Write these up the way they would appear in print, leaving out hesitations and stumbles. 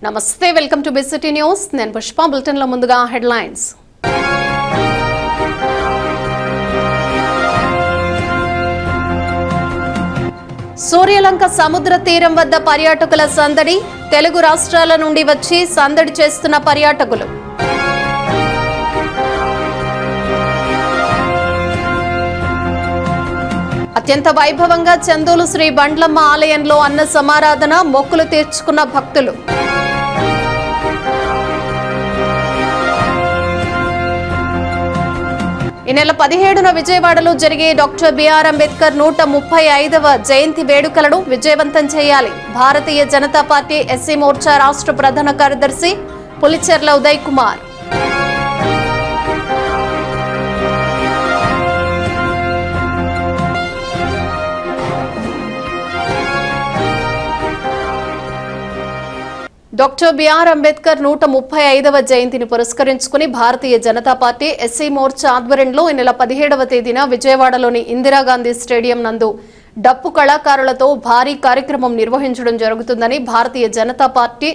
నమస్తే, welcome to బిసిటీ news. నేను Pushpa. Bulletin లో ముందుగా హెడ్లైన్స్. సూర్యలంక సముద్ర తీరం వద్ద పర్యాటకుల సందడి. తెలుగు రాష్ట్రాల నుండి వచ్చి సందడి చేస్తున్న పర్యాటకులు. అత్యంత వైభవంగా చందూలు శ్రీ బండ్లమ్మ ఆలయంలో అన్న సమారాధన. మొక్కులు తీర్చుకున్న భక్తులు. ఈ నెల 17న విజయవాడలో జరిగే డాక్టర్ బిఆర్ అంబేద్కర్ 135వ జయంతి వేడుకలను విజయవంతం చేయాలి. భారతీయ జనతా పార్టీ ఎస్సీ మోర్చా రాష్ట్ర ప్రధాన కార్యదర్శి పులిచెర్ల ఉదయ్ కుమార్. డాక్టర్ బిఆర్ అంబేద్కర్ 135వ జయంతిని పురస్కరించుకుని భారతీయ జనతా పార్టీ ఎస్సీ మోర్చా ఆధ్వర్యంలో ఈ నెల 17వ తేదీన విజయవాడలోని ఇందిరాగాంధీ స్టేడియం నందు డప్పు కళాకారులతో భారీ కార్యక్రమం నిర్వహించడం జరుగుతుందని భారతీయ జనతా పార్టీ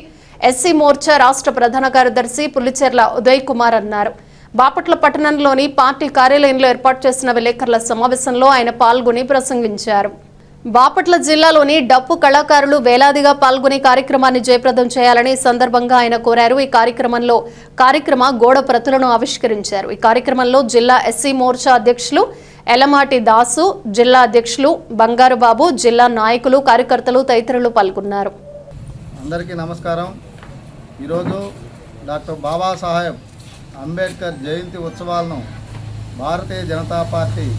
ఎస్సీ మోర్చా రాష్ట్ర ప్రధాన కార్యదర్శి పులిచెర్ల ఉదయ్ కుమార్ అన్నారు. బాపట్ల పట్టణంలోని పార్టీ కార్యాలయంలో ఏర్పాటు చేసిన విలేకరుల సమావేశంలో ఆయన పాల్గొని ప్రసంగించారు. బాపట్ల జిల్లాలోని డప్పు కళాకారులు వేలాదిగా పాల్గొని కార్యక్రమాన్ని జయప్రదం చేయాలని సందర్భంగా ఆయన కోరారు. ఈ కార్యక్రమ గోడ ప్రతులను ఆవిష్కరించారు. ఈ కార్యక్రమంలో జిల్లా ఎస్సీ మోర్చా అధ్యక్షులు ఎలమాటి దాసు, జిల్లా అధ్యక్షులు బంగారు బాబు, జిల్లా నాయకులు, కార్యకర్తలు తదితరులు పాల్గొన్నారు. అందరికీ నమస్కారం. ఈరోజు డాక్టర్ బాబాసాహెబ్ అంబేద్కర్ జయంతి ఉత్సవాలను భారతీయ జనతా పార్టీ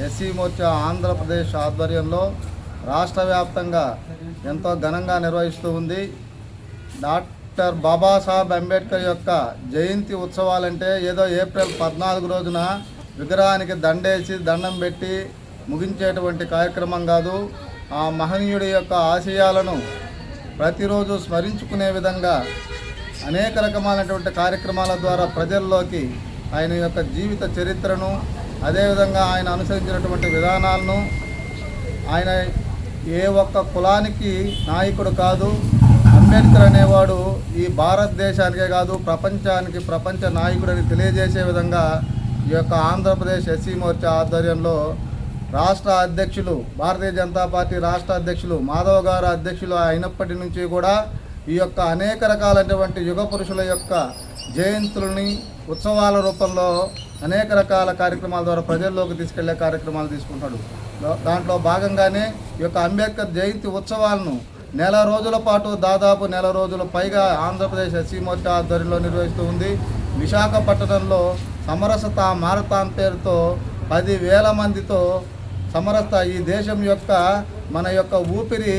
ఎస్సీ మోర్చా ఆంధ్రప్రదేశ్ ఆధ్వర్యంలో రాష్ట్ర వ్యాప్తంగా ఎంతో ఘనంగా నిర్వహిస్తూ ఉంది. డాక్టర్ బాబాసాహెబ్ అంబేద్కర్ యొక్క జయంతి ఉత్సవాలంటే ఏదో ఏప్రిల్ 14 రోజున విగ్రహానికి దండేసి దండం పెట్టి ముగించేటువంటి కార్యక్రమం కాదు. ఆ మహనీయుడి యొక్క ఆశయాలను ప్రతిరోజు స్మరించుకునే విధంగా అనేక రకమైనటువంటి కార్యక్రమాల ద్వారా ప్రజల్లోకి ఆయన యొక్క జీవిత చరిత్రను, అదేవిధంగా ఆయన అనుసరించినటువంటి విధానాలను, ఆయన ఏ ఒక్క కులానికి నాయకుడు కాదు, అంబేద్కర్ అనేవాడు ఈ భారతదేశానికే కాదు ప్రపంచ నాయకుడని తెలియజేసే విధంగా ఈ యొక్క ఆంధ్రప్రదేశ్ ఎస్సీ మోర్చా ఆధ్వర్యంలో రాష్ట్ర అధ్యక్షులు, భారతీయ జనతా పార్టీ రాష్ట్ర అధ్యక్షులు మాధవ్ గారు అధ్యక్షులు అయినప్పటి నుంచి కూడా ఈ యొక్క అనేక రకాలైనటువంటి యుగ పురుషుల యొక్క జయంతులని ఉత్సవాల రూపంలో అనేక రకాల కార్యక్రమాల ద్వారా ప్రజల్లోకి తీసుకెళ్లే కార్యక్రమాలు తీసుకుంటాడు. దాంట్లో భాగంగానే ఈ యొక్క అంబేద్కర్ జయంతి ఉత్సవాలను నెల రోజుల పాటు, దాదాపు నెల రోజుల పైగా ఆంధ్రప్రదేశ్ ఎస్సీ మోర్చా ఆధ్వర్యంలో నిర్వహిస్తూ ఉంది. విశాఖపట్నంలో సమరసత మారథాన్ పేరుతో 10,000 మందితో సమరసత, ఈ దేశం యొక్క మన యొక్క ఊపిరి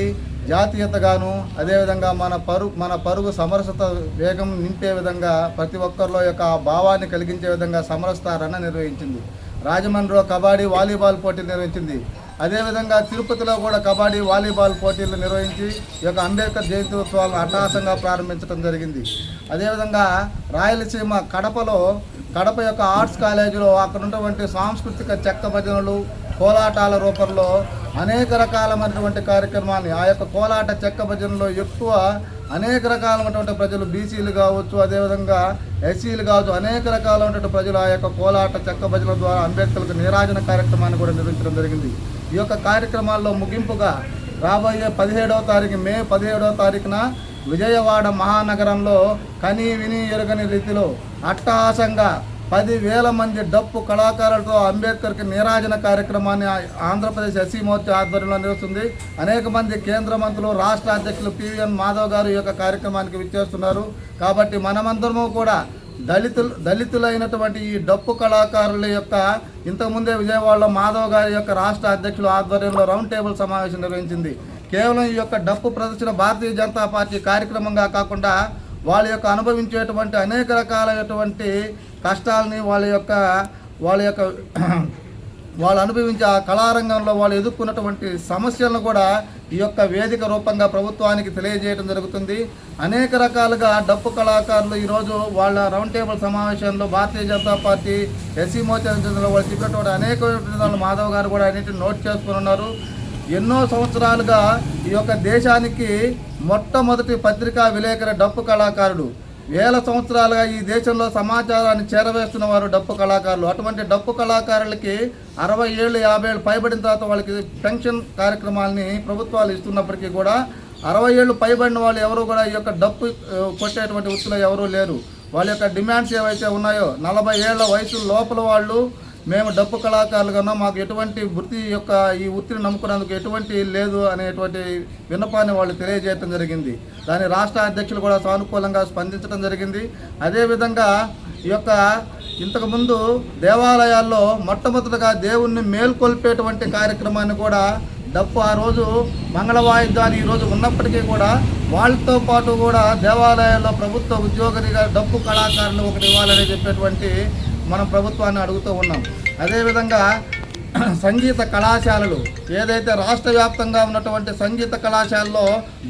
జాతీయతగాను, అదేవిధంగా మన పరుగు సమరసత వేగం నింపే విధంగా ప్రతి ఒక్కరిలో యొక్క భావాన్ని కలిగించే విధంగా సమరసత రన్ నిర్వహించింది. రాజమండ్రిలో కబడ్డీ వాలీబాల్ పోటీలు నిర్వహించింది. అదేవిధంగా తిరుపతిలో కూడా కబడ్డీ వాలీబాల్ పోటీలు నిర్వహించి ఈ యొక్క అంబేద్కర్ జయంతి ఉత్సవాలను అట్టహాసంగా ప్రారంభించడం జరిగింది. అదేవిధంగా రాయలసీమ కడప యొక్క ఆర్ట్స్ కాలేజీలో అక్కడ ఉన్నటువంటి సాంస్కృతిక చెక్క భజనలు, కోలాటాల రూపంలో అనేక రకాలైనటువంటి కార్యక్రమాన్ని, ఆ యొక్క కోలాట చెక్క భజనలో ఎక్కువ అనేక రకాలైనటువంటి ప్రజలు, బీసీలు కావచ్చు, అదేవిధంగా ఎస్సీలు కావచ్చు, అనేక రకాలైనటువంటి ప్రజలు ఆ యొక్క కోలాట చెక్క భజన ద్వారా అంబేద్కర్కు నీరాజన కార్యక్రమాన్ని కూడా నిర్వహించడం జరిగింది. ఈ యొక్క కార్యక్రమాల్లో ముగింపుగా రాబోయే మే 17వ తారీఖున విజయవాడ మహానగరంలో కనీ విని ఎరుగని రీతిలో అట్టహాసంగా 10,000 మంది డప్పు కళాకారులతో అంబేద్కర్కి నీరాజన కార్యక్రమాన్ని ఆంధ్రప్రదేశ్ ఎస్సీ మోర్చా ఆధ్వర్యంలో నిర్వహిస్తుంది. అనేక మంది కేంద్ర మంత్రులు, రాష్ట్ర అధ్యక్షులు పివిఎన్ మాధవ్ గారు ఈ యొక్క కార్యక్రమానికి విచ్చేస్తున్నారు. కాబట్టి మనమందరము కూడా దళితులైనటువంటి ఈ డప్పు కళాకారుల యొక్క ఇంతకుముందే విజయవాడలో మాధవ్ గారి యొక్క రాష్ట్ర అధ్యక్షుల ఆధ్వర్యంలో రౌండ్ టేబుల్ సమావేశం నిర్వహించింది. కేవలం ఈ యొక్క డప్పు ప్రదర్శన భారతీయ జనతా పార్టీ కార్యక్రమంగా కాకుండా వాళ్ళ యొక్క అనుభవించేటువంటి అనేక రకాలైనటువంటి కష్టాలని, వాళ్ళు అనుభవించే ఆ కళారంగంలో వాళ్ళు ఎదుర్కొన్నటువంటి సమస్యలను కూడా ఈ యొక్క వేదిక రూపంగా ప్రభుత్వానికి తెలియజేయడం జరుగుతుంది. అనేక రకాలుగా డప్పు కళాకారులు ఈరోజు వాళ్ళ రౌండ్ టేబుల్ సమావేశంలో భారతీయ జనతా పార్టీ ఎస్సీ మోర్చా వాళ్ళు చెప్పినటువంటి అనేక మాధవ్ గారు కూడా అన్నింటిని నోట్ చేసుకుని ఉన్నారు. ఎన్నో సంవత్సరాలుగా ఈ యొక్క దేశానికి మొట్టమొదటి పత్రికా విలేకరి డప్పు కళాకారుడు. వేల సంవత్సరాలుగా ఈ దేశంలో సమాచారాన్ని చేరవేస్తున్న వారు డప్పు కళాకారులు. అటువంటి డప్పు కళాకారులకి 60 ఏళ్ళు 50 ఏళ్ళు పైబడిన తర్వాత వాళ్ళకి పెన్షన్ కార్యక్రమాలని ప్రభుత్వాలు ఇస్తున్నప్పటికీ కూడా 60 ఏళ్ళు పైబడిన వాళ్ళు ఎవరు కూడా ఈ యొక్క డప్పు కొట్టేటువంటి వృత్తిలో ఎవరూ లేరు. వాళ్ళ యొక్క డిమాండ్స్ ఏవైతే ఉన్నాయో 40 ఏళ్ల వయసు లోపల వాళ్ళు మేము డప్పు కళాకారులు కన్నా మాకు ఎటువంటి వృత్తి యొక్క ఈ వృత్తిని నమ్ముకున్నందుకు ఎటువంటి లేదు అనేటువంటి విన్నపాన్ని వాళ్ళు తెలియజేయడం జరిగింది. దాని రాష్ట్ర అధ్యక్షులు కూడా సానుకూలంగా స్పందించడం జరిగింది. అదేవిధంగా ఈ యొక్క ఇంతకుముందు దేవాలయాల్లో మొట్టమొదటిగా దేవుణ్ణి మేల్కొల్పేటువంటి కార్యక్రమాన్ని కూడా డప్పు ఆ రోజు మంగళ వాయిద్యాలు ఈరోజు ఉన్నప్పటికీ కూడా వాళ్ళతో పాటు కూడా దేవాలయాల్లో ప్రభుత్వ ఉద్యోగిగా డప్పు కళాకారులు ఒకటి ఇవ్వాలని చెప్పేటువంటి మనం ప్రభుత్వాన్ని అడుగుతూ ఉన్నాం. అదేవిధంగా సంగీత కళాశాలలు ఏదైతే రాష్ట్ర వ్యాప్తంగా ఉన్నటువంటి సంగీత కళాశాలలో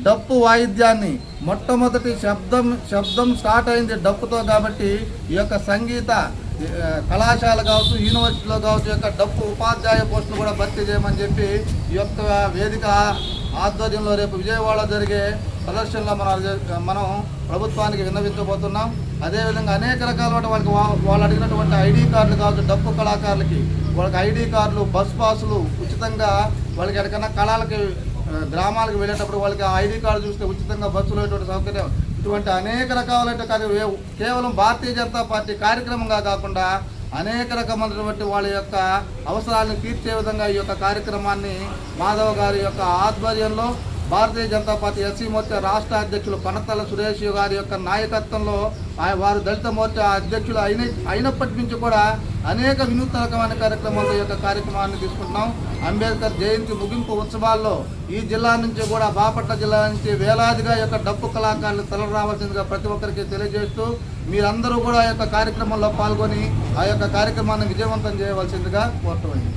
డప్పు వాయిద్యాన్ని మొట్టమొదటి శబ్దం స్టార్ట్ అయింది డప్పుతో. కాబట్టి ఈ యొక్క సంగీత కళాశాల కావచ్చు, యూనివర్సిటీలో కావచ్చు యొక్క డప్పు ఉపాధ్యాయ పోస్టులు కూడా భర్తీ చేయమని చెప్పి ఈ యొక్క వేదిక ఆధ్వర్యంలో రేపు విజయవాడలో జరిగే ప్రదర్శనలో మనం ప్రభుత్వానికి విన్నవించబోతున్నాం. అదేవిధంగా అనేక రకాల వాళ్ళు అడిగినటువంటి ఐడి కార్డులు కావచ్చు, డప్పు కళాకారులకి వాళ్ళకి ఐడి కార్డులు, బస్ పాసులు ఉచితంగా వాళ్ళకి ఎక్కడికైనా కళాలకి గ్రామాలకు వెళ్ళేటప్పుడు వాళ్ళకి ఆ ఐడి కార్డు చూస్తే ఉచితంగా బస్సులో సౌకర్యం, ఇటువంటి అనేక రకాలైన కేవలం భారతీయ జనతా పార్టీ కార్యక్రమంగా కాకుండా అనేక రకమైనటువంటి వాళ్ళ యొక్క అవసరాలను తీర్చే విధంగా ఈ యొక్క కార్యక్రమాన్ని మాధవ్ గారి యొక్క ఆధ్వర్యంలో భారతీయ జనతా పార్టీ ఎస్సీ మోర్చా రాష్ట్ర అధ్యక్షులు పనతల సురేష్ గారి యొక్క నాయకత్వంలో వారు దళిత మోర్చా అధ్యక్షులు అయినప్పటి నుంచి కూడా అనేక వినూత్న రకమైన కార్యక్రమాలతో ఈ యొక్క కార్యక్రమాన్ని తీసుకుంటున్నాం. అంబేద్కర్ జయంతి ముగింపు ఉత్సవాల్లో ఈ జిల్లా నుంచి కూడా బాపట్ల జిల్లా నుంచి వేలాదిగా యొక్క డప్పు కళాకారులు తరలి రావాల్సిందిగా ప్రతి ఒక్కరికి తెలియజేస్తూ మీరందరూ కూడా ఆ యొక్క కార్యక్రమంలో పాల్గొని ఆ యొక్క కార్యక్రమాన్ని విజయవంతం చేయవలసిందిగా కోరుతున్నాను.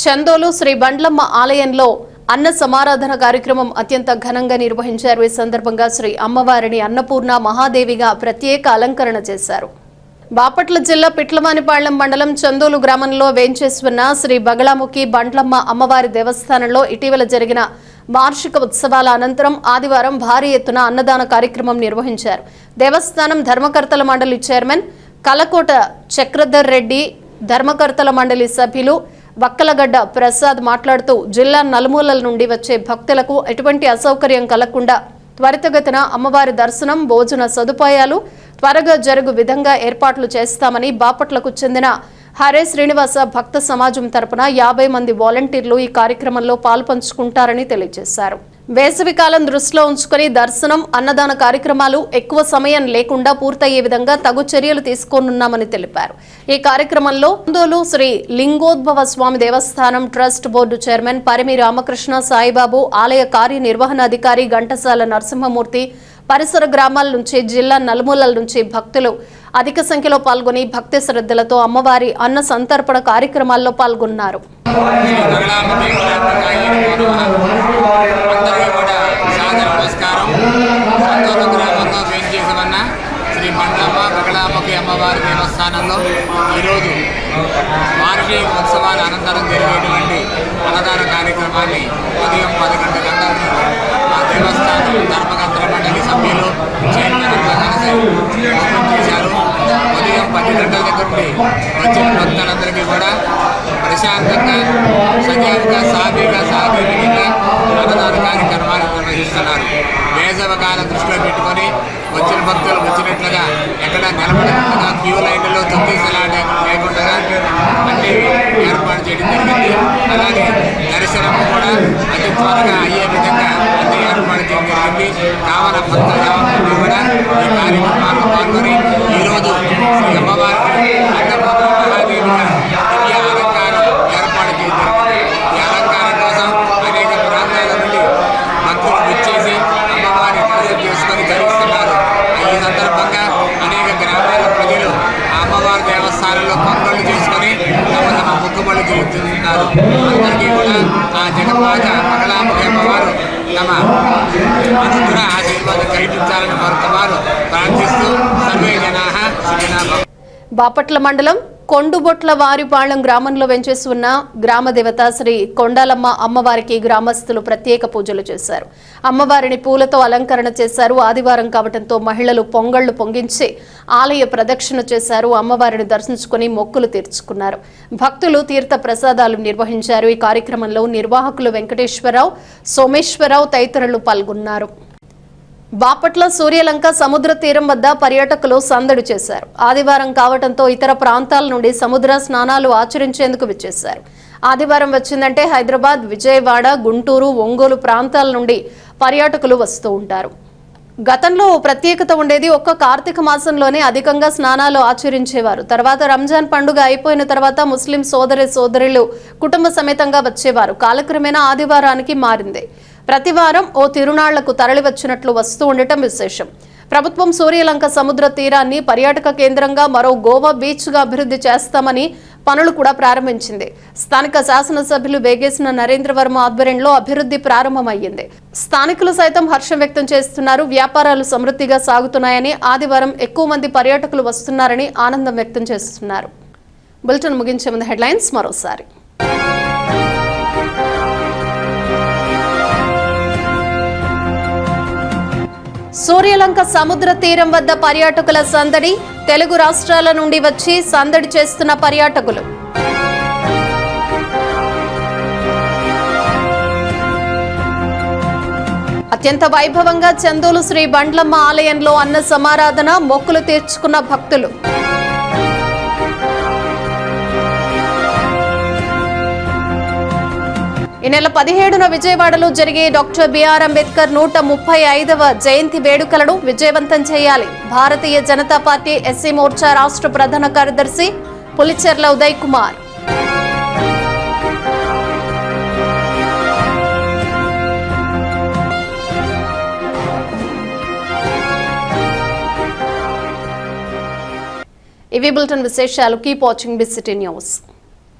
చందోలు శ్రీ బండ్లమ్మ ఆలయంలో అన్న సమారాధన కార్యక్రమం అత్యంత ఘనంగా నిర్వహించారు. ఈ సందర్భంగా శ్రీ అమ్మవారిని అన్నపూర్ణ మహాదేవిగా ప్రత్యేక అలంకరణ చేశారు. బాపట్ల జిల్లా పిట్లవానిపాళ్యం మండలం చందోలు గ్రామంలో వేంచేస్తున్న శ్రీ బగళాముఖి బండ్లమ్మ అమ్మవారి దేవస్థానంలో ఇటీవల జరిగిన వార్షిక ఉత్సవాల అనంతరం ఆదివారం భారీ ఎత్తున అన్నదాన కార్యక్రమం నిర్వహించారు. దేవస్థానం ధర్మకర్తల మండలి చైర్మన్ కలకోట చక్రధర్ రెడ్డి, ధర్మకర్తల మండలి సభ్యులు వక్కలగడ్డ ప్రసాద్ మాట్లాడుతూ జిల్లా నలుమూలల నుండి వచ్చే భక్తులకు ఎటువంటి అసౌకర్యం కలగకుండా త్వరితగతిన అమ్మవారి దర్శనం, భోజన సదుపాయాలు త్వరగా జరుగు విధంగా ఏర్పాట్లు చేస్తామని బాపట్లకు చెందిన హరే శ్రీనివాస భక్త సమాజం తరపున 50 మంది వాలంటీర్లు ఈ కార్యక్రమంలో పాల్పంచుకుంటారని తెలియజేశారు. వేసవికాలం దృష్టిలో ఉంచుకుని దర్శనం, అన్నదాన కార్యక్రమాలు ఎక్కువ సమయం లేకుండా పూర్తయ్యే విధంగా తగు చర్యలు తీసుకోనున్నామని తెలిపారు. ఈ కార్యక్రమంలో Chandolu Shri Lingodbhava Swamy Devasthanam trust board chairman Parimi Ramakrishna Saibabu, ఆలయ కార్యనిర్వహణాధికారి ఘంటసాల నరసింహమూర్తి, పరిసర గ్రామాల నుంచి, జిల్లా నలుమూలల నుంచి భక్తులు అధిక సంఖ్యలో పాల్గొని భక్తి శ్రద్ధలతో అమ్మవారి అన్న సంతర్పణ కార్యక్రమాల్లో పాల్గొన్నారు. శ్రీ బండ్లమ్మ బగళాముఖి అమ్మవారి దేవస్థానంలో ఈరోజు వార్షిక ఉత్సవాల అనంతరం జరిగేటువంటి అన్నదాన కార్యక్రమాన్ని ఉదయం 10 గంటలకు ఆ దేవస్థానం ధర్మకర్తల మండలి సభ్యులు చైర్మన్ కలిసి ఓపెన్ చేశారు. ఉదయం 10 గంటల దగ్గర నుండి వచ్చిన భక్తులందరికీ కూడా ప్రశాంతంగా, సజావుగా, సాఫీగా అన్నదాన కార్యక్రమాలు నిర్వహిస్తున్నారు. వేసవకాలం దృష్టిలో పెట్టుకొని వచ్చిన భక్తులు వచ్చినట్లుగా ఎక్కడ నిలబడకుండా క్యూ లైన్లో తొక్కిసలాట లేకుండా అన్ని ఏర్పాటు చేయడం జరిగింది. అలాగే దర్శనం కూడా అతి త్వరగా అయ్యే విధంగా అన్ని ఏర్పాటు చేయడం జరిగింది. కావాల భక్తులు కూడా ఈ కార్యక్రమాల్లో పాల్గొని ఈరోజు శ్రీ అమ్మవారికి అన్నపూర్ణ మహాదేవిగా దివ్య అలంకారం ఏర్పాటు చేయడం జరిగింది. ఈ అలంకారం కోసం అనేక ప్రాంతాల నుండి భక్తులు విచ్చేసి అమ్మవారి దర్శనం చేసుకొని ధరిస్తున్నారు. ఈ సందర్భంగా అనేక గ్రామాల ప్రజలు అమ్మవారి దేవస్థానంలో కొనుగోలు చేసుకొని తమ మొక్కుబడులు చెల్లిస్తున్నారు. అందరికీ కూడా ఆ జగన్మాత బగళాముఖి అమ్మవారు తమ అనుగ్రహ ఆశీర్వాదం కల్పించాలని మరొకమారు ప్రార్థిస్తూ సర్వే జనాః సుఖినో భవంతు. బాపట్ల మండలం కొండుబొట్ల వారిపాళెం గ్రామంలో వెంచేసి ఉన్న గ్రామ దేవత శ్రీ కొండాలమ్మ అమ్మవారికి గ్రామస్తులు ప్రత్యేక పూజలు చేశారు. అమ్మవారిని పూలతో అలంకరణ చేశారు. ఆదివారం కావడంతో మహిళలు పొంగళ్లు పొంగించి ఆలయ ప్రదక్షిణ చేశారు. అమ్మవారిని దర్శించుకుని మొక్కులు తీర్చుకున్నారు. భక్తులు తీర్థ ప్రసాదాలు నిర్వహించారు. ఈ కార్యక్రమంలో నిర్వాహకులు వెంకటేశ్వరరావు, సోమేశ్వరరావు తదితరులు పాల్గొన్నారు. బాపట్ల సూర్యలంక సముద్ర తీరం వద్ద పర్యాటకులు సందడి చేశారు. ఆదివారం కావడంతో ఇతర ప్రాంతాల నుండి సముద్ర స్నానాలు ఆచరించేందుకు విచ్చేశారు. ఆదివారం వచ్చిందంటే హైదరాబాద్, విజయవాడ, గుంటూరు, ఒంగోలు ప్రాంతాల నుండి పర్యాటకులు వస్తూ ఉంటారు. గతంలో ప్రత్యేకత ఉండేది. ఒక్క కార్తీక మాసంలోనే అధికంగా స్నానాలు ఆచరించేవారు. తర్వాత రంజాన్ పండుగ అయిపోయిన తర్వాత ముస్లిం సోదరులు కుటుంబ సమేతంగా వచ్చేవారు. కాలక్రమేణా ఆదివారానికి మారింది. ప్రతి వారం ఓ తిరునాళ్లకు తరలివచ్చినట్లు వస్తూ ఉండటం విశేషం. ప్రభుత్వం సూర్యలంక సముద్ర తీరాన్ని పర్యాటక కేంద్రంగా మరో గోవా బీచ్గా అభివృద్ధి చేస్తామని పనులు కూడా ప్రారంభించింది. స్థానిక శాసనసభ్యులు వేగేసిన నరేంద్రవర్మ ఆధ్వర్యంలో అభివృద్ధి ప్రారంభమయ్యింది. స్థానికులు సైతం హర్షం వ్యక్తం చేస్తున్నారు. వ్యాపారాలు సమృద్ధిగా సాగుతున్నాయని, ఆదివారం ఎక్కువ మంది పర్యాటకులు వస్తున్నారని ఆనందం వ్యక్తం చేస్తున్నారు. బులెటిన్ ముగించే ముందు హెడ్లైన్స్ మరోసారి. సూర్యలంక సముద్ర తీరం వద్ద పర్యాటకుల సందడి. తెలుగు రాష్ట్రాల నుండి వచ్చి సందడి చేస్తున్న పర్యాటకులు. అత్యంత వైభవంగా చందోలు శ్రీ బండ్లమ్మ ఆలయంలో అన్న సమారాధన, మొక్కులు తీర్చుకున్న భక్తులు. ఈ నెల 17న విజయవాడలో జరిగే డాక్టర్ బిఆర్ అంబేద్కర్ 135వ జయంతి వేడుకలను విజయవంతం చేయాలి. భారతీయ జనతా పార్టీ ఎస్సీ మోర్చా రాష్ట్ర ప్రధాన కార్యదర్శి పులిచెర్ల ఉదయ్ కుమార్. ఇవి బులెటిన్ విశేషాలు. Keep watching BCT news.